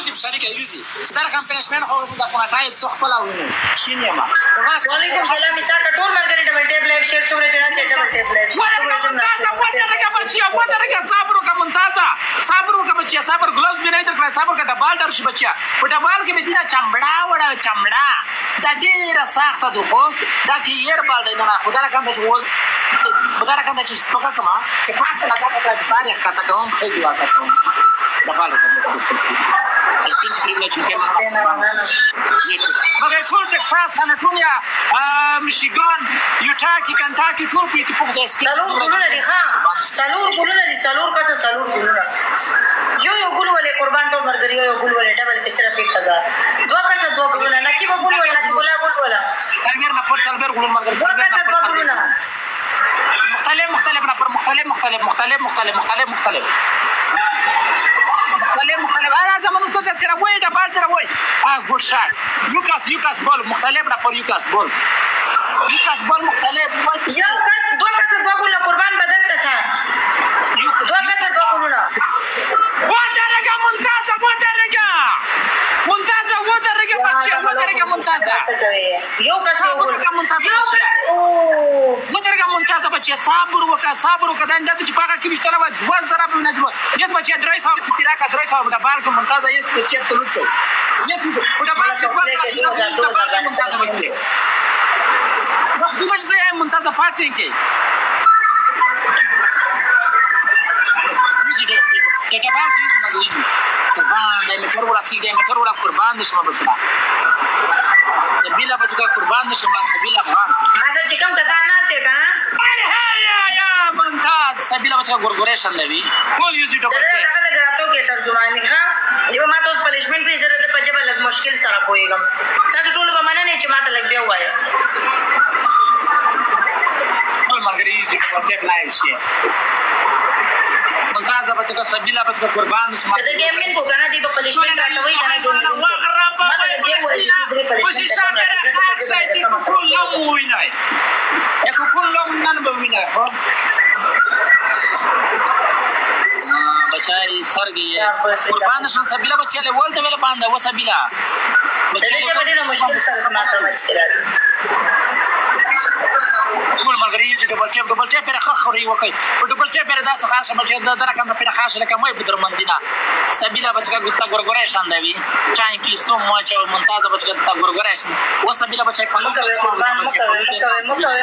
یوزي شریکه یوزي چې دا رقم پنشمن خو د قناتای څو خپل ویني شینه ما وعلیکم سلام مساء ټول مرګري ډبل ټیپ لایو شیر څومره جنا سیټ به سیټ لایو وترګه بچیا وترګه صبر وکړه ممتازه صبر وکړه بچیا صبر ګلوز به نه درکړه صبر کړه ډبال در شي بچیا په ډبال کې به دینه چمړه وړه چمړه دا ډیره سخته ده خو دا کې ير بال دی نه خدای راکنده چې ول خدای راکنده چې سپکه کما چې پاک لگا په ساري ښکته کوم خې دی واکه کوم ډبال سپین سکرین نه چېکه مګر ټول ټکساس سانټونیا میشیګان یوټا کنټاکي ټول په ټیپو ځای سپین څلور ګلونه دي ها څلور ګلونه دي څلور کته څلور ګلونه یو ګل ولې قربان ټول مرګري یو ګل ولې ډبل کې صرف 1000 دوه کته دوه ګلونه نکی به ګل ولې نکی ګل ولا تلبیر نه پر تلبیر ګلون مرګري دوه کته دوه ګلونه مختلف نفر مختلف هذا زمان استاذ ترى وين ده بال ترى وين جود شات يوكاس بول مختلف نفر يوكاس بول مختلف یو کس دوه کته دوه ګلونه قربان بدل تاسو دوه کته دوه ګلونه ودرجه ممتازه بچه ودرجه ممتازه یو کس ودرجه ممتازه بچه صبر وکړه دا چې پاګه کې مشتره و 2000 به نه جوړ یت بچه درې ساعت سپیرا کا درې ساعت د بال کو ممتازه یې په چیپ سلوټ شو یس مو په بال کې ممتازه بچه وختونه چې ممتازه پاتې کې کټبال کې څنګه قربان د میټر ولا قربان نشم بچا سبیلا بچا قربان نشم سبیلا افغان اصل چې کوم کسان نه شي کنه یا ممتاز سبیلا بچا ګورګوریشن دی ټول یوزي ټوکر دا غراټو کې ترجمانی ها یو ما تاسو پنیشمنت په ضرورت په جبل لږ مشکل سره کویږم تاسو ټول به مننه چې ما ته لږ بیا وایي ټول مرګري یوزي ټوکر لایو شي ممتازه بچا سبیلا بچا قربان نشم دا ګیمین کو کنه دی په پنیشمنت راټوي کنه بچای سرګي قربان شون سبیلا بچی له ولته ویل باندې و سبیلا بچی له باندې مشکل سره ما سمجھ کړل ټول مرګري چې ډبل چیپ پر خخوري وکي او ډبل چیپ پر داسه خاصه بچی د درکان پر خاصه لکه مې بدر مندینا سبیلا بچا ګټه ګورګورې شان دی ثانک یو سو مچ او ممتازه بچا ګټه ګورګورې شان و سبیلا بچا پالو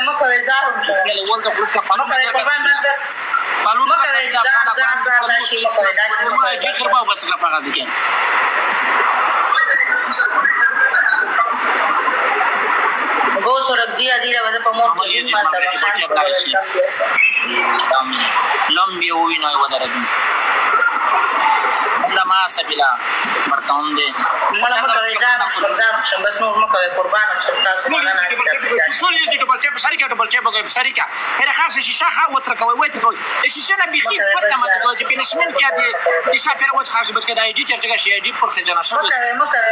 مکوې زارو له ولته پروسه پالو مکوې خربا بچا پاګه دي گو سرگزی ادیره وده پا موت کنیم لمبی ہوئی نوی وده رگی بنده ما سبیلا مرکون ده ملا مکوی زارم شم بس نور مکوی قربانم شم تاسو مانا ناسی ټول یو ډبل ټیپ شریکه پر خاصه شیشه خا وترکوي شیشه نه بيخي پته ما ته چې پنشمنت کې دي شیشه پر وځ خاصه بده دا ایډیټر چې شي ایډیټ پر څه جنا شو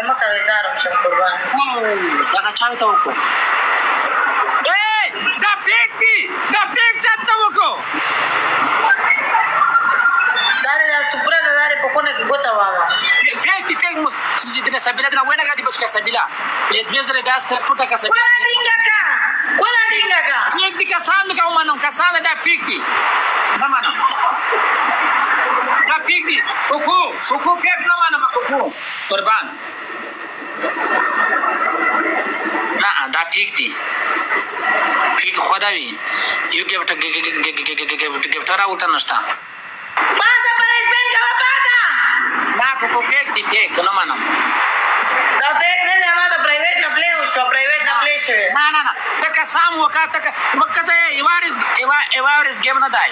مکوی زارم شم قربان دا چاوي ته وکړو دا فیک چاته وکړو دا سپره دا په کونه کې ګوتا واوا فیک چې دې سبیلا دا وینه غاډي بچ کا سبیلا یې دوی زره ګاس تر پټه کا سبیلا کولا ډینګا یک دي کسان کا ومنم کسان دا فیک دي نه منم دا فیک دي کوکو فیک نه منم کوکو قربان نه دا فیک دي فیک خداوي یو ګفټر راوته نشته پاسه پنیشمنت کا پاسه دا کوکو فیک دي فیک نه منم دا فیک نه ما ته پرایویټ نه پلی وشو پرایویټ نه پلی شوی نه تک سام وکاته وکځه ایوارز گیم نه دی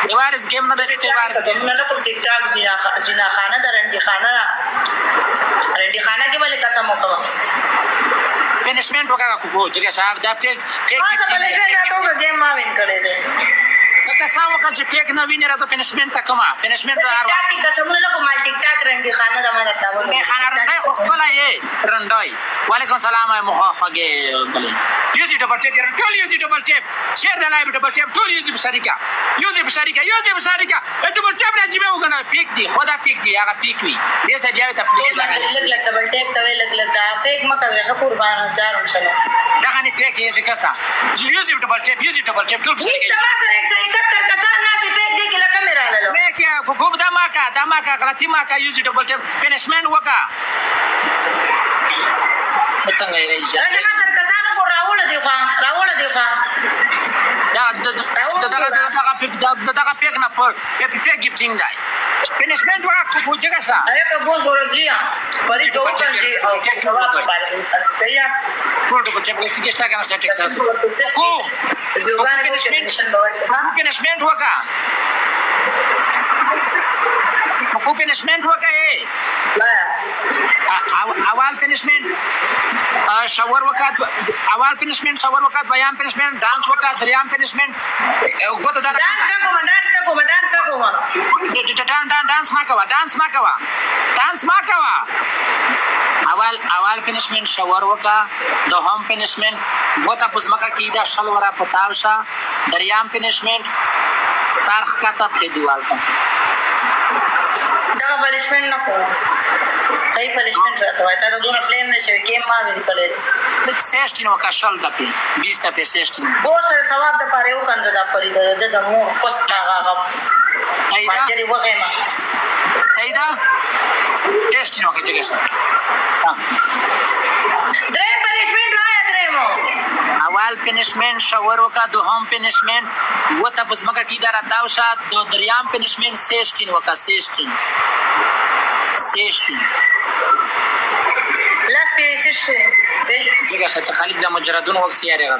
ایوارز گیم نه دی چې ایوارز گیم نه په ټیک ټاک جنا خانه درندې خانه کې ولې قسم وکړه پنیشمنت وکړه کوکو چې صاحب دا پیک ما ته پنیشمنت راټوګه گیم ما وین کړی دی که سام وکړه چې پیک نه ویني راځه پنیشمنت کا کما پنیشمنت ټاک قسمونه له کوم ټیک ټاک رنګ رنگی خانه د ما د کابل نه خانه رنډای خو خپله یې رنډای وعلیکم السلام مخه خوږې بلې یوزي ډبل ټیپ ټول یوزي ډبل ټیپ شیر د لایو ډبل ټیپ ټول یوزي بشریکا ډبل ټیپ راځي به وګڼه پیک دی خدا پیک دی هغه پیک وي دې څه بیا ته پلیز لګ ډبل ټیپ کوي لګ دا پیک مکه وي قربان جارم شنو دا غني پیک یې څه کسا یوزي ډبل ټیپ ټول بشریکا سره 171 کسان نه پیک دی کې لکه میرا لاله مې کې کوم دا ماکا غلطي ماکا یوزي ډبل ټیپ فینیشمنت وکا څنګه یې راځي راځه ما کسان کو راوړ دی خو دغه پیک نه پر پیک گیفټینګ دی فینیشمنت وکا کو جګه سا اره که بو زورجیا پری تو کنجی او ثواب باندې صحیح ټول ټول چې په کې شته کنه سټیکس کو فینیشمنت وکا کو فینیشمنت وکا اول فینیشمنت شاور وکات بیان فینیشمنت ډانس وکات دریام فینیشمنت غوته دا ډانس ما کوا اول فینیشمنت شاور وکا دوهم فینیشمنت غوته پزماکا کیدا شلورا پتاوشا دریام فینیشمنت تارخ کاته په دیوال کا دا پنشمنت نه کوم صحیح پنشمنت راته وای دا دونه پلان نشوي کې ما ویل کړل سیشتین وکا شل دپی 20 دپی سیشتین بہت سره ثواب د پاره یو کنځ د فرید د مو پست هغه ماجری وغه ما تایدا سیشتین وکا جګه سره درې پنشمنت رایا درېمو اول فینیشمنت شاور وکا دوهم فینیشمنت وته پزماکا کی دارا تاوشا دو دریام فینیشمنت سیشتین وکا سیشتین لاس په سیشتین جګه چې خالد د مجردون وخت سیاره غو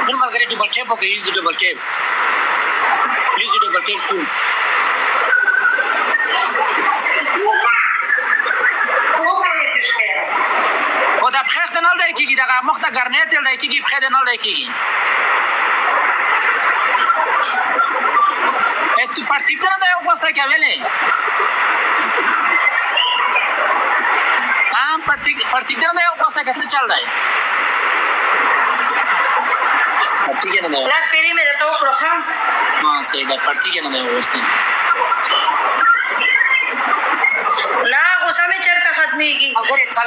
نن مرګري ډبل ټیپ وکي یوزي ډبل ټیپ ټو خدا بخیر ته نه دی کیږي دغه مخ ته ګرنیټ تل دی کیږي بخیر نه دی کیږي tu partita da eu gosto que avele partita da eu gosto que se chal dai partita da la serie me de todo program sí da partita da eu gosto لا غوسه می چرته ختميږي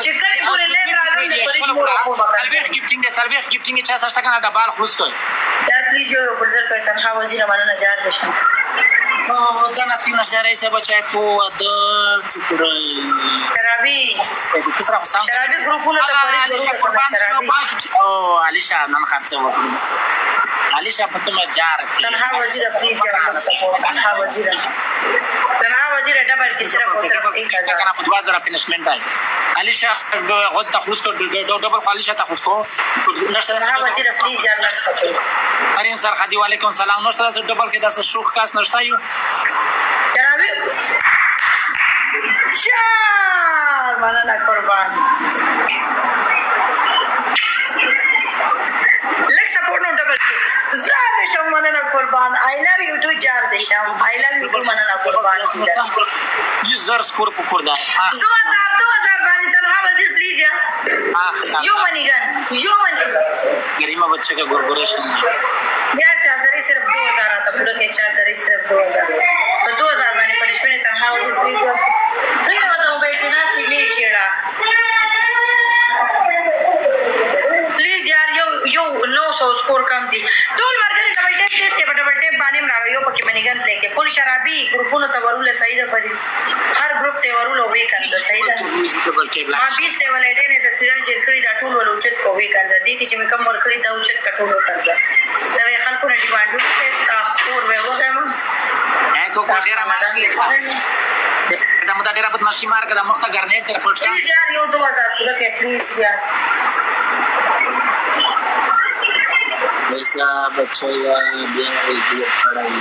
چې کله پورې لږ راځم د فرید مور کو بکا سلويخ گیفټینګ چا سشته کنه د بال خلاص کوي یار پلیز یو بلزر کوي تنها وزیر مننه جار بشم دا نتی نشاره ایسا بچه پو دا چکره شرابی گروپونه تا فرید شرابی علیشا نن خرچه وکړو علیشا پتما جار تنها وزیر پلیز یار سپورت تنها وزیر ډبل کې صرف 1000 کنه په 2000 فینیشمنت دی علیشا غوت تخلص کو ډبل علیشا تخلص کو نشته تنها وزیر پلیز یار لږ ارین سر خدي وعلیکم السلام نشته ډبل کې داسه شوخ کاس نشته یو جنابي شار مننه قربان لک سپورټ نو ډبل کې زړه شم مننه قربان آی لو یو ټو جار دې شم آی لو یو مننه قربان یوزر سکور پکور دا 2000 باندې تنها وزیر پلیز یا یو منی گریما بچے کا کارپوریشن یار چا سره صرف 2000 آتا پورا کې چا سره صرف 2000 په 2000 باندې پنشمنت تنها وزیر پلیز نه وځو به چې ناسي می چیړه پلیز یار یو 900 سکور کم دي ټول ورګری ډبل ټیپ ټیس کې ډبل ټیپ باندې راغی یو پکې منیګن پلی کې فل شرابي ګروپونو ته ورول سعید فرید هر ګروپ ته ورول وې کنده سعید ما 20 لیول اډې نه د فیران شیر کړی دا ټول ول اوچت کوې کنده دي چې مې کم ور کړی دا اوچت کټولو کنده دا وی خلکو نه ډیماندو ته خور وې وګم اکو کو ډیر ماشي دا مو دا ډیر بدمعشي مار کړه مخته ګرنیټ تر پټ پلیز یار یو 2000 پورا کې پلیز یار ایسا بچو یا بیا دې کړای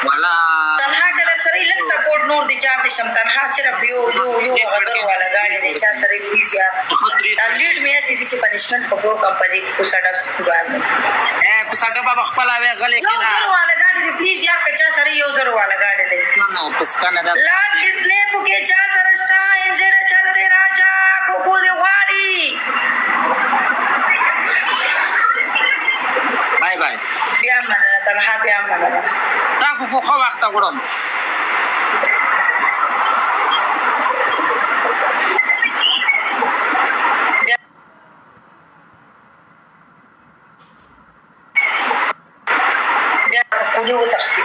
والا تنها کله سره لک سپورټ نور دي چا بشم تنها صرف یو غدر والا گاڑی دي چا سره پلیز یار لیډ مې سي چې پنشمنت خبرو کمپنی کو سټاپ سپوان کوڅه ډبه به خپله وې غلې یو کېده زر والا ګاډي دی پلیز یار که چا سره یو زر والا ګاډي دی نه پسکنه ده لاس اسنیپ کې چا سره شته انزیډ چلته راشه کوکو دی غواړي بای بای بیا مننه تنها بیا مننه تا خو خو ښه وخته وړم کولی وتښتي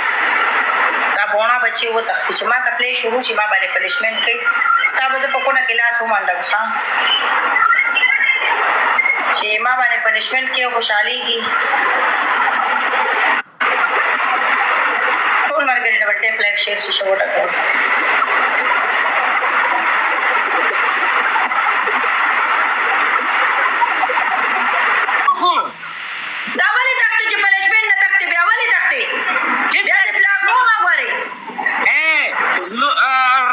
دا بوڼه بچي وتښتي چې ما ته پلی شروع شي ما باندې پنشمنټ کوي ستا به زه په کونه کې لاس ومنډم ښه چې ما باندې پنشمنټ کوي خوشحالېږي ټول ملګري ډبل ټیپ لایک شیر شیشه وټکوئ دا ولې تښتې چې پنشمنټ نه تښتې بیا ولې تښتې بیا دې پلان کوم غواړې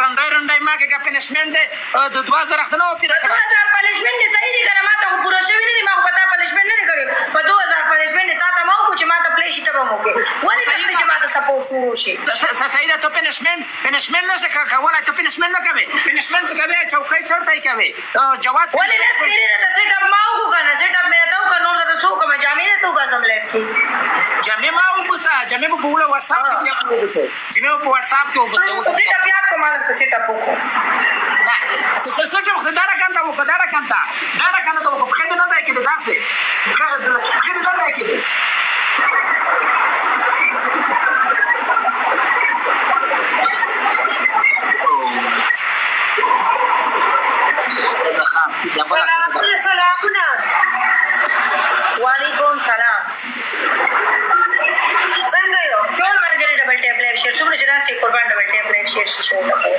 رنډای رنډای ما کې پنشمنټ دی د 2000 اخته نه وپیره 2000 پنشمنټ دی صحیح دی که نه ما ته خو پوره شوي نه دي ما خو په تا پنشمنټ نه دی کړی په 2000 پنشمنټ دی تا ته ما وکړو چې ما ته پلی شي ته به م وکړې ولې تښتې چې ما ته سپورټ شروع شي صحیح ده ته پنشمنټ نشې کولی ته پنشمنټ نه کوې پنشمنټ څه کوې چوکۍ چړته یې کوې جواد ولې نه سپېرې درته سیټ اپ ما وکړو که نه سیټ اپ مې درته وکړه نور درته څه وکړم جامې درته وباسم لایف کې جامې ما وبوسه جامې به په وله وټساپ کې بیا وبوسه جامې به په وټساپ کې وبوسه سیټ اپ یاد کړه ما درته سیټ اپ وکړو سیټ اپ دا رکنته وکړه دا رکنته ته وکړه پښې دې نه دی کېدی داسې پښې دې نه دی کېدی سلامونه وعلیکم سلام څنګه یو ټول ملګري ډبل ټیپ لایف شیر څومره چې ناست یې قربان ډبل ټیپ لایف شیر شیشه وټکوئ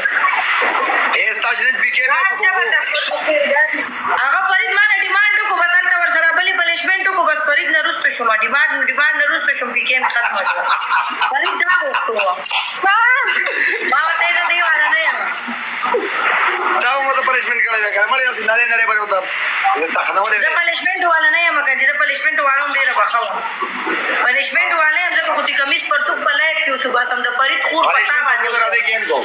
هغه فرید ما نه ډیمانډ وکړو بس هلته ورسره بلې پنشمنټ وکړو بس فرید نه وروسته شوم ډیمانډ نه وروسته شوم پي کې مې ختمه شوه فرید دا وکړو ما ورته یې زه دې والا نه یم دا مو ته پنشمنټ کړی دی کنه مړ یې نړۍ نړۍ باندې وته زه پنشمنټ والا نه یم که چې زه پنشمنټ والا هم ډېره خوښه وم پنشمنټ والا یم ځکه خو د کمیس پرتوګ په لایف کې اوسو بس هم د فرید خور په تا باندې راځي گیم کو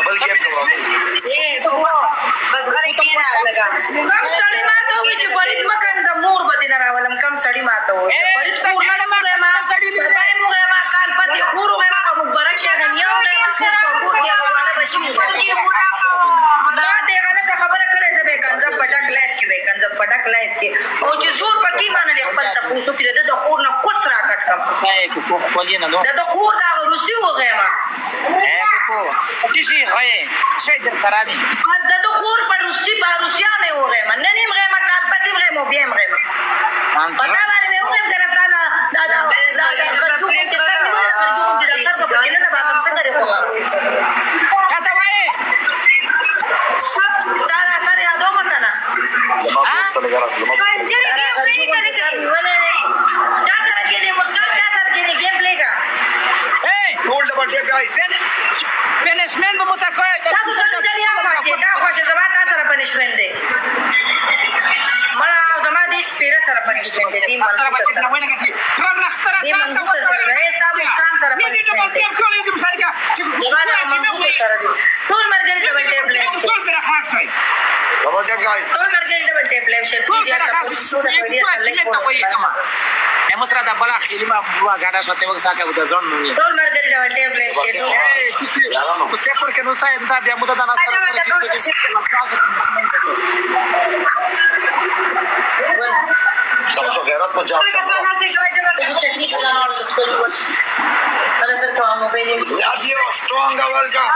بل گیم کو بس غره کې نه لګا کم سړی ما ته وایي چې فرید مه کنځه مور به دې نه راولم کم سړی ما ته وایي فرید خور نه وغیم ما سړی وغیم ما کال پسې خور وغیم په مبارک شه غنیا وغیم خور په کور کې والا بشي دا دې غلطه خبره کړې زه به کنځه پټک لایف کې به کنځه پټک لایف کې او چې زور پکې باندې خپل تاسو کې د خور نه کوس راکټ کم د خور دا روسي وغیم چې شي غوي شي در سره دي بس د خور په روسیا نه وغیم نه نیم غیم کال پسې غیم او بیا غیم پتا باندې مې وغیم کنه دا خرجو کې څنګه خرجو دې راځه په کې نه باندې څنګه لري کاته وای دا سره یادو مکنه لما ټول ډبل ټیپ گایز پنشمنټ به متکوي تاسو سره سړیا ماشي دا خوښه زما تاسو سره پنشمنټ دی مړه زما دې سپیره سره پنشمنټ دی دې سره بچی نه ویني کړي تر نختره دې منځ سره ایستا مستان سره پنشمنټ دی ټول مرګ ډبل ټیپ لایف ټول پر خاص شي ډبل ټیپ گایز ټول مرګ ډبل ټیپ لایف شي ټول پر خاص شي مسره د بلا خېلی ما بوا غاډه سته وګ ساکه د ځون نو ټول مرګ ډبل ټیپ لایف شي په سفر کې نو ستای دا بیا مده د ناس سره تاسو غیرت په جام یاد یو سترونګ ویلکم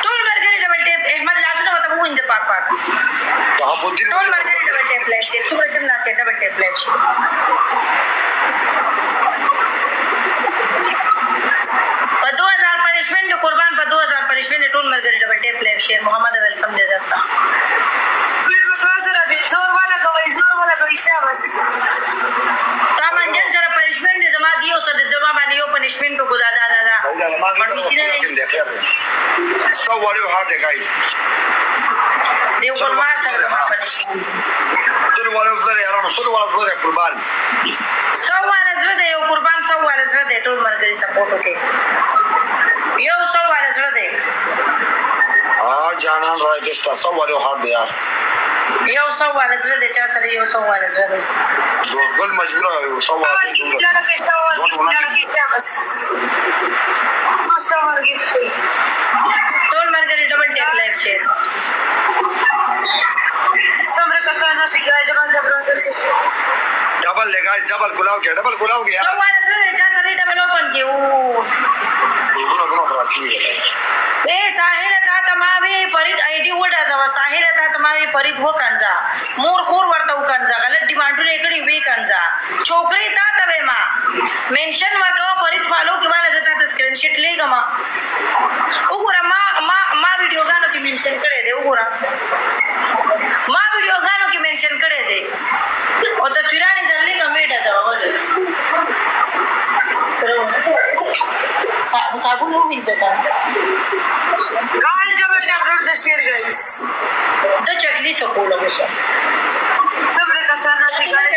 ټول مرګ ډبل ټیپ احمد لازم وته وینځ پاک شهابالدین ټول مرګ ډبل ټیپ لایف شي څومره چې نه ډبل ټیپ لایف شي په 2000 پنشمنټ قربان په 2000 پنشمنټ ټول مرګ ډبل ټیپ لایف شي محمد ویلکم دې درته تا منجل سره پنشمنٹ دی زما دیو سره دما باندې یو پنشمنٹ کو دا So what do you have there guys دیو کول ما سره پنشمنٹ سر والا زره یارانو سر والا زره قربان سوال زړه دی یو قربان سوال زړه دی ټول مرګري سپورټ وکي یو سوال زړه دی جانان راي دستا سوال یو هار دی یار یو سوال زړه دی چا سره یو سوال زړه دی ګل مجبور یو سوال ټول مرګري ډبل ټیپ لایف شیر سمره کسانه سیګای डबल लेगा डबल गुलाव गया यार सवाल है जा सरी double open के ए साहिल था तमावी फरीद आईडी वडा जा साहिल था तमावी फरीद वो कंजा मोर खोर वर्ता कंजा गलत डिमांड लेकड़ी वे कंजा छोकरी था तवे मा मेंशन वर्का फरीद फॉलो के वाला देता तो स्क्रीनशॉट लेगा मा उगोरा मा वीडियो गानो की मेंशन करे दे उगोरा मा वीडियो गानो की मेंशन करे दे और तस्वीरां इधरली कमेंट है साबुन नो मिल जाता गाल जब अपलोड द शेयर गाइस तो चकली सकोल बस तबरे कसाना से गाल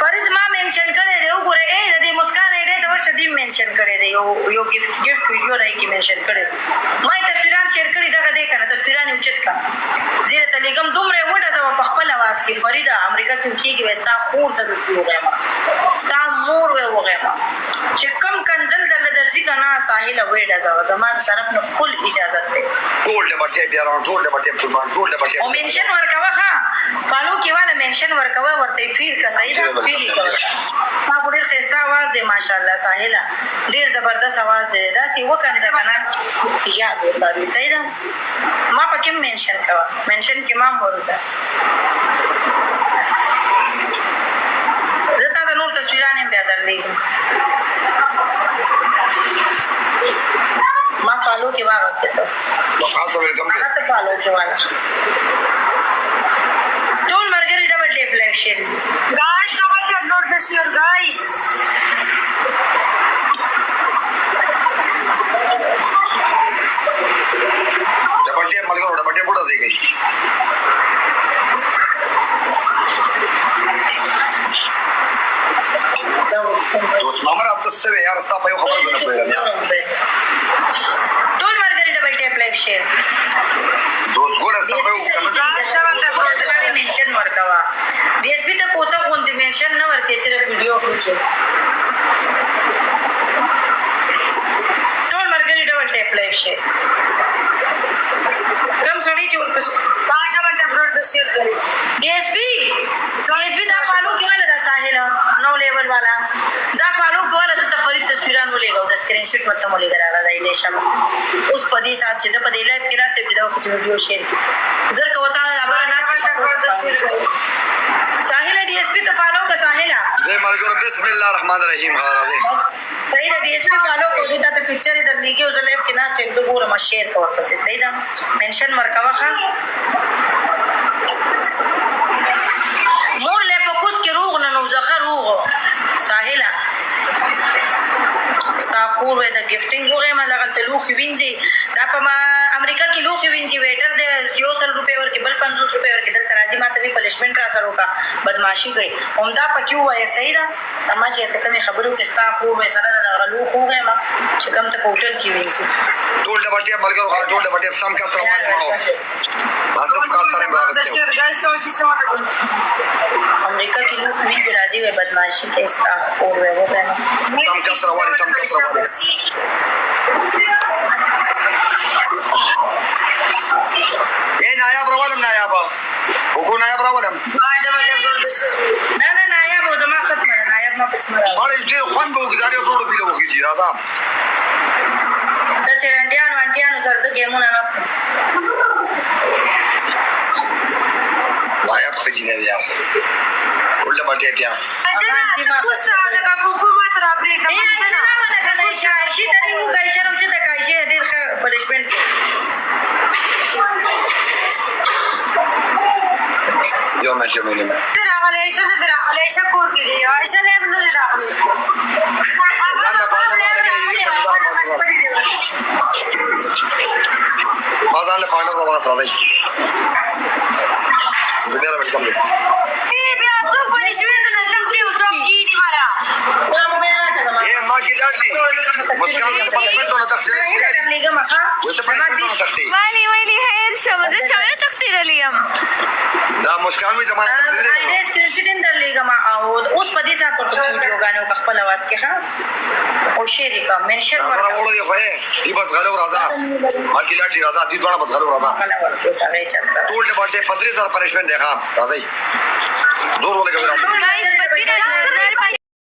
फरीद मां मेंशन करे दे उगोरे ए दे मुस्कान एडे तो शदीम मेंशन करे दे यो गिफ्ट वीडियो रही की मेंशन करे मैं तस्वीरां शेयर करी दगा देखा ना तस्वीरां उचित का जे तलेगम दुमरे वडा दवा पखपल आवाज की फरीदा अमेरिका की ऊंची की वस्ता खूर त हो गया मा स्टा मोर वे हो गया मा चिकम कंजल दल दर्जी का ना साहिल वेडा दवा जमान तरफ न फुल इजाजत दे टोल बटे प्यारा टोल बटे कुर्बान टोल बटे ओ मेंशन वर्कवा हां फॉलो की वाला मेंशन वर्कवा वर्ते फील का सही दा फील का मा बुढ़े खस्ता आवाज दे माशाल्लाह साहिला ढेर जबरदस्त आवाज दे दासी वो कंजा बना या दो सारी सही दा मा पके मेंशन का मेंशन के माम बोलता जता दा नूर तस्वीराने में बेदर ली मा फॉलो के वास्ते तो खास वेलकम तो फॉलो के वाला टोल मरगरी double tape live share guys double tape note the share guys double tape बुढ़ा दे गई दोस्त हमारा अब तक से यार रास्ता पे खबर देना पड़ेगा यार टोल मरगरी डबल टेप लाइव शेयर दोस्त को रास्ता पे मेंशन वर्कवा डीएसपी तक कोता कोण मेंशन न वर्के सिर्फ वीडियो कुछ टोल मरगरी डबल टेप लाइव शेयर कम सड़ी चोर पर डबल टेप रोड शेयर करें डीएसपी दा फॉलो के वाला दा साहिल नो लेवल वाला दा फॉलो के वाला दा फरीद तस्वीरां लेगा उधर स्क्रीनशॉट मत मोले करा दा इलेशम उस पदी साथ से द पदी लाइव के रास्ते पे दा वीडियो शेयर जर का होता अबर ना साहिल डीएसपी तो फॉलो का साहिला जय मलगुर बिस्मिल्लाह रहमान रहीम हारा दे सही दा डीएसपी फॉलो को देता तो पिक्चर इधर लिखे उधर लाइव के नाम से जरूर हम शेयर कर बस सही दा मेंशन मरकवा खा مور له پکوس کې روغ نه نو ځخه روغ ساحله ستاپور وې د گیفټینګ وګه ما لګل ته لوخي وینځي دا په امریکا کې لوخي وینځي ویټر د 100 روپے ورکې بل 500 روپے ورکې دل ترازی ماته وی پنشمنت را سره وکا بدمعشي کوي همدا پکیو وای صحیح دا تما چې ته کوم خبرو کې ستاپور وې سره د لوخ وګه ما چې کوم ته هوټل کې وینځي ټول د بټي ملګرو ټول د بټي سم کا سره وړو اساس کا سره راغسته امریکا की लोग भी राजी है बदमाशी के स्टाफ और वो है सम का सर वाले ये नायाब वो नायाब रावलम ना नायाब वो जमा खत्म है नायाब ما بسمره और ये خوان به گزاري او ټول پیلو کیږي راځم د سرندیانو انټیانو سره د ګیمونه نه नायाब खजीने दिया उल्टा बटे क्या कुछ लगा हुकूमत را پرې کوي چې نه ولګنه شي درې وو کوي شرم چې د کایشه ډېر پنشمنت yo me ترا علیشه ترا علیشه کور کې دی علیشه نه بل نه راغلی बाजार ले पांडव का वाला सादा بیا څوک پنشمنټ نه تختی او څوک کینی مرا اے ما کی لاډلی مسکان ته پنځمنټ نه تختی وته پنځمنټ نه تختی ولی هیر شو زه چا تختی دلیم دا مسکان می زمانه تختی ایډریس کې شیدین درلېګم او اوس په دې ځای پر ویډیو غانو خپل आवाज کې ها او شیر کا منشن ورته وړو دی خو ای بس غلو راځه ما کی لاډلی راځه دې دوه بس غلو راځه ورته سره چلتا ټول دې باندې 15000 پنشمنټ دی ها راځي